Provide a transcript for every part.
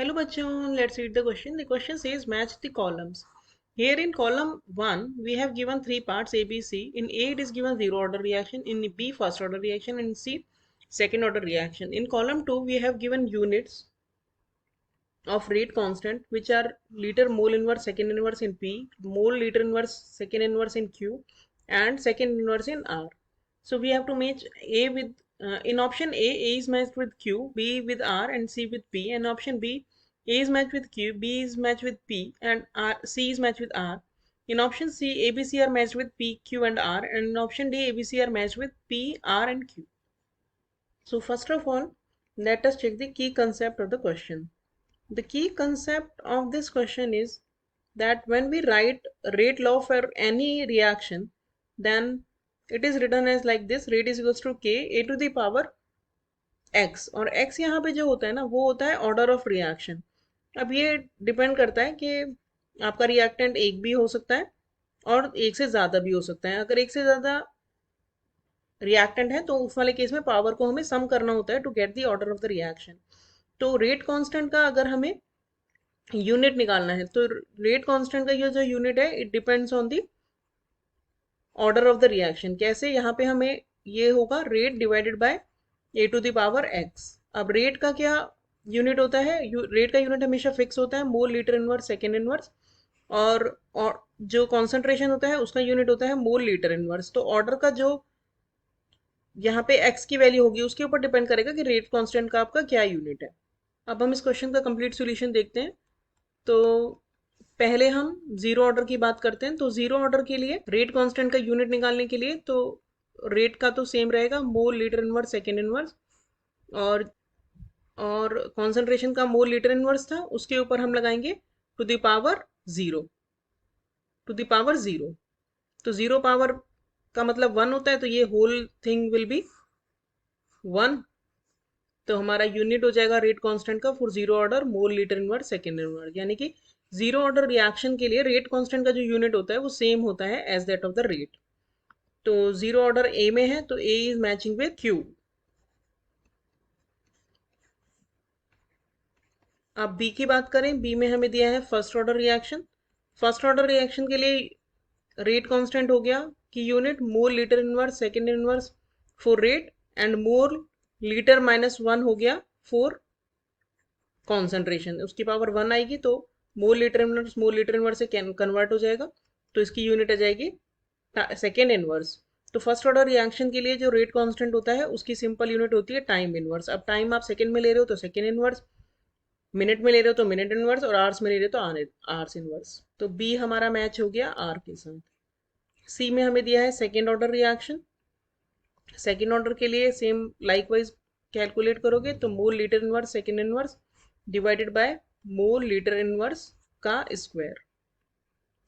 Hello bachon, let's read the question. The question says match the columns. Here in column 1, we have given three parts A, B, C. In A, it is given zero order reaction. In B, first order reaction. In C, second order reaction. In column 2, we have given units of rate constant, which are liter mole inverse second inverse in P, mole liter inverse second inverse in Q, and second inverse in R. So we have to match A with in option A is matched with Q, B with R, and C with P. And option B, A is matched with Q, B is matched with P, and C is matched with R. In option C, A, B, C are matched with P, Q, and R, and in option D, A, B, C are matched with P, R, and Q. So first of all, let us check the key concept of the question. The key concept of this question is that when we write rate law for any reaction, then it is written as like this: rate is equals to k a to the power x, और x यहाँ पे जो होता है ना वो होता है ऑर्डर ऑफ रिएक्शन. अब ये डिपेंड करता है कि आपका रिएक्टेंट एक भी हो सकता है और एक से ज़्यादा भी हो सकता है. अगर एक से ज़्यादा रिएक्टेंट है तो उस वाले केस में पावर को हमें सम करना होता है to get the order of the reaction. तो रेट कांस्टेंट का अगर हमें यूनिट निकालना है तो रेट कांस्टेंट का ये जो यूनिट है it depends on the order of the reaction. कैसे? यहाँ पे हमें ये होगा rate divided by A to the power X. अब रेट का क्या यूनिट होता है? रेट का यूनिट हमेशा फिक्स होता है, मोल लीटर इनवर्स सेकेंड इनवर्स. और जो कॉन्सेंट्रेशन होता है उसका यूनिट होता है मोल लीटर इनवर्स. तो ऑर्डर का जो यहाँ पे एक्स की वैल्यू होगी उसके ऊपर डिपेंड करेगा कि रेट कांस्टेंट का आपका क्या यूनिट है. अब हम इस क्वेश्चन का कंप्लीट सॉल्यूशन देखते हैं. तो पहले हम जीरो ऑर्डर की बात करते हैं. तो जीरो ऑर्डर के लिए रेट कांस्टेंट का यूनिट निकालने के लिए तो रेट का तो सेम रहेगा, मोल लीटर इनवर्स सेकेंड इनवर्स. और और कॉन्सेंट्रेशन का मोल लीटर इनवर्स था, उसके ऊपर हम लगाएंगे to the power zero. To the power zero, तो जीरो पावर का मतलब वन होता है, तो ये whole thing will be one. तो हमारा यूनिट हो जाएगा रेट कांस्टेंट का for zero order mole litre inverse second inverse. यानी कि जीरो ऑर्डर रिएक्शन के लिए रेट कांस्टेंट का जो यूनिट होता है वो सेम होता है as that of the rate. तो जीरो ऑर्डर ए में है तो A is matching with Q. अब बी की बात करें, बी में हमें दिया है first order reaction. First order reaction के लिए रेट कांस्टेंट हो गया कि unit mole litre inverse second inverse for rate, and mole litre minus one हो गया फॉर कॉन्सेंट्रेशन. उसकी पावर वन आएगी तो मोल लीटर इनवर्स से कन्वर्ट हो जाएगा, तो इसकी यूनिट आ जाएगी सेकेंड इनवर्स. तो फर्स्ट ऑर्डर रिएक्शन के लिए जो रेट कांस्टेंट होता है उसकी सिंपल यूनिट होती है टाइम इनवर्स. अब टाइम आप सेकेंड में ले रहे हो तो सेकेंड इनवर्स, मिनट में ले रहे हो तो मिनट इनवर्स, और आवर्स में ले रहे हो तो आवर्स इनवर्स. तो बी हमारा मैच हो गया आर के साथ. सी में हमें दिया है second order reaction. Second order के लिए सेम लाइकवाइज कैलकुलेट करोगे तो mole litre inverse second inverse divided by mole litre inverse का स्क्वायर.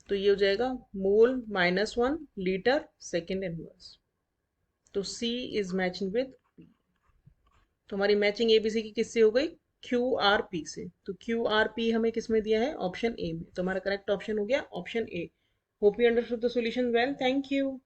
तो ये हो जाएगा mole minus one litre second inverse. तो सी इज मैचिंग विद पी. तो हमारी मैचिंग एबीसी की किससे हो गई? क्यू आर पी से. तो क्यू आर पी हमें किस में दिया है? ऑप्शन ए में. तो हमारा करेक्ट ऑप्शन हो गया option A. Hope you understood the solution well. Thank you.